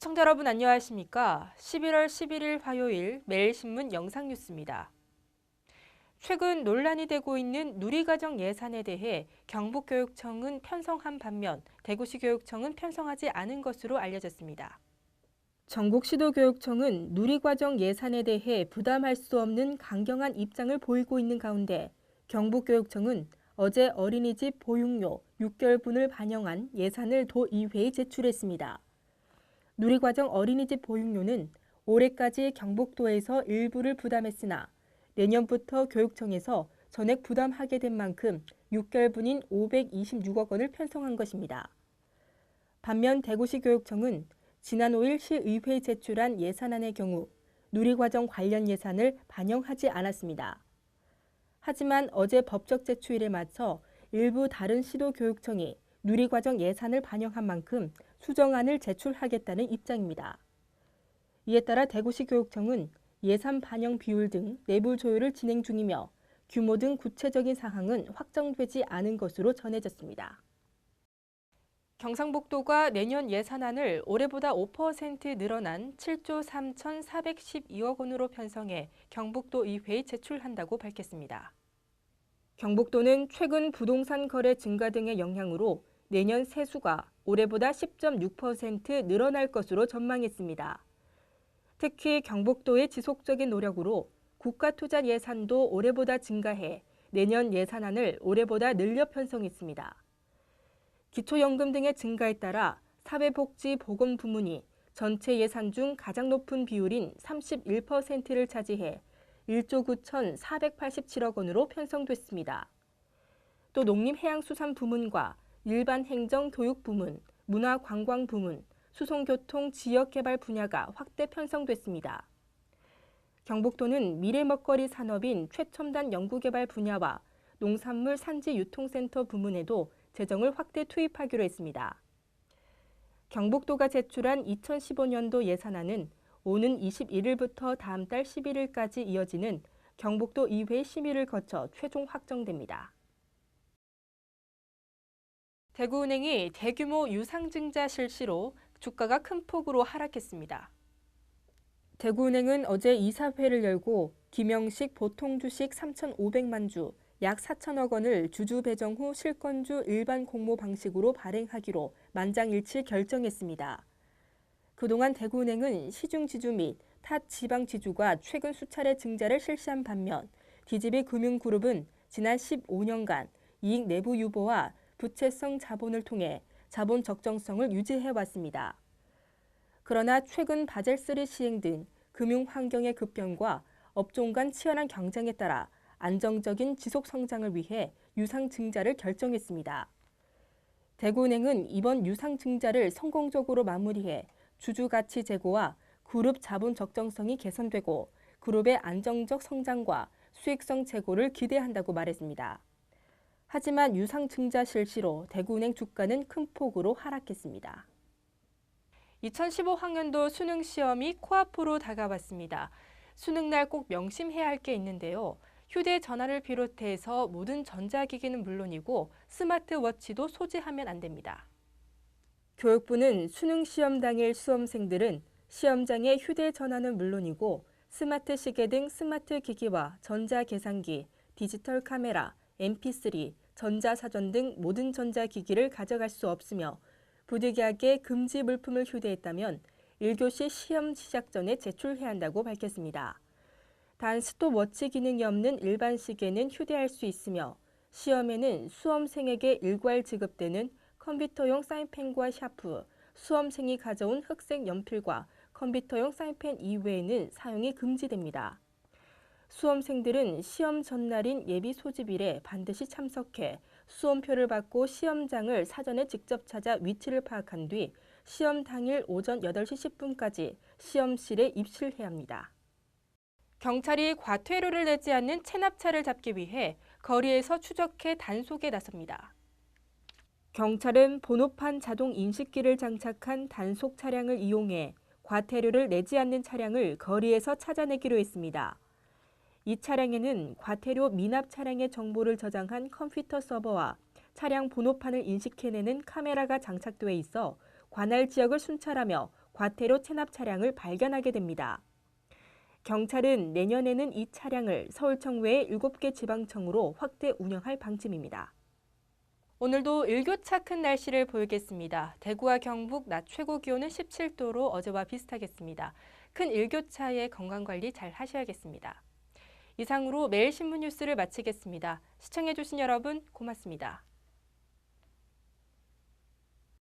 시청자 여러분 안녕하십니까? 11월 11일 화요일 매일신문 영상뉴스입니다. 최근 논란이 되고 있는 누리과정 예산에 대해 경북교육청은 편성한 반면 대구시 교육청은 편성하지 않은 것으로 알려졌습니다. 전국시도교육청은 누리과정 예산에 대해 부담할 수 없는 강경한 입장을 보이고 있는 가운데 경북교육청은 어제 어린이집 보육료 6개월분을 반영한 예산을 도의회에 제출했습니다. 누리과정 어린이집 보육료는 올해까지 경북도에서 일부를 부담했으나 내년부터 교육청에서 전액 부담하게 된 만큼 6개월분인 526억 원을 편성한 것입니다. 반면 대구시 교육청은 지난 5일 시의회에 제출한 예산안의 경우 누리과정 관련 예산을 반영하지 않았습니다. 하지만 어제 법적 제출일에 맞춰 일부 다른 시도교육청이 누리과정 예산을 반영한 만큼 수정안을 제출하겠다는 입장입니다. 이에 따라 대구시 교육청은 예산 반영 비율 등 내부 조율을 진행 중이며 규모 등 구체적인 사항은 확정되지 않은 것으로 전해졌습니다. 경상북도가 내년 예산안을 올해보다 5% 늘어난 7조 3,412억 원으로 편성해 경북도 의회에 제출한다고 밝혔습니다. 경북도는 최근 부동산 거래 증가 등의 영향으로 내년 세수가 올해보다 10.6% 늘어날 것으로 전망했습니다. 특히 경북도의 지속적인 노력으로 국가투자 예산도 올해보다 증가해 내년 예산안을 올해보다 늘려 편성했습니다. 기초연금 등의 증가에 따라 사회복지보건 부문이 전체 예산 중 가장 높은 비율인 31%를 차지해 1조 9,487억 원으로 편성됐습니다. 또 농림해양수산 부문과 일반 행정 교육 부문, 문화관광 부문, 수송교통 지역개발 분야가 확대 편성됐습니다. 경북도는 미래먹거리 산업인 최첨단 연구개발 분야와 농산물 산지 유통센터 부문에도 재정을 확대 투입하기로 했습니다. 경북도가 제출한 2015년도 예산안은 오는 21일부터 다음 달 11일까지 이어지는 경북도 의회 심의를 거쳐 최종 확정됩니다. 대구은행이 대규모 유상증자 실시로 주가가 큰 폭으로 하락했습니다. 대구은행은 어제 이사회를 열고 김영식 보통주식 3,500만 주, 약 4천억 원을 주주 배정 후 실권주 일반 공모 방식으로 발행하기로 만장일치 결정했습니다. 그동안 대구은행은 시중지주 및 타 지방지주가 최근 수차례 증자를 실시한 반면 DGB금융그룹은 지난 15년간 이익 내부 유보와 부채성 자본을 통해 자본 적정성을 유지해왔습니다. 그러나 최근 바젤3 시행 등 금융 환경의 급변과 업종 간 치열한 경쟁에 따라 안정적인 지속 성장을 위해 유상 증자를 결정했습니다. 대구은행은 이번 유상 증자를 성공적으로 마무리해 주주 가치 제고와 그룹 자본 적정성이 개선되고 그룹의 안정적 성장과 수익성 제고를 기대한다고 말했습니다. 하지만 유상 증자 실시로 대구은행 주가는 큰 폭으로 하락했습니다. 2015학년도 수능 시험이 코앞으로 다가왔습니다. 수능날 꼭 명심해야 할 게 있는데요. 휴대전화를 비롯해서 모든 전자기기는 물론이고 스마트워치도 소지하면 안 됩니다. 교육부는 수능 시험 당일 수험생들은 시험장에 휴대전화는 물론이고 스마트 시계 등 스마트 기기와 전자계산기, 디지털 카메라, mp3, 전자사전 등 모든 전자기기를 가져갈 수 없으며 부득이하게 금지 물품을 휴대했다면 1교시 시험 시작 전에 제출해야 한다고 밝혔습니다. 단 스톱워치 기능이 없는 일반 시계는 휴대할 수 있으며 시험에는 수험생에게 일괄 지급되는 컴퓨터용 사인펜과 샤프, 수험생이 가져온 흑색 연필과 컴퓨터용 사인펜 이외에는 사용이 금지됩니다. 수험생들은 시험 전날인 예비 소집일에 반드시 참석해 수험표를 받고 시험장을 사전에 직접 찾아 위치를 파악한 뒤 시험 당일 오전 8시 10분까지 시험실에 입실해야 합니다. 경찰이 과태료를 내지 않는 체납차를 잡기 위해 거리에서 추적해 단속에 나섭니다. 경찰은 번호판 자동 인식기를 장착한 단속 차량을 이용해 과태료를 내지 않는 차량을 거리에서 찾아내기로 했습니다. 이 차량에는 과태료 미납 차량의 정보를 저장한 컴퓨터 서버와 차량 번호판을 인식해내는 카메라가 장착돼 있어 관할 지역을 순찰하며 과태료 체납 차량을 발견하게 됩니다. 경찰은 내년에는 이 차량을 서울청 외 7개 지방청으로 확대 운영할 방침입니다. 오늘도 일교차 큰 날씨를 보이겠습니다. 대구와 경북 낮 최고 기온은 17도로 어제와 비슷하겠습니다. 큰 일교차에 건강관리 잘 하셔야겠습니다. 이상으로 매일 신문 뉴스를 마치겠습니다. 시청해주신 여러분 고맙습니다.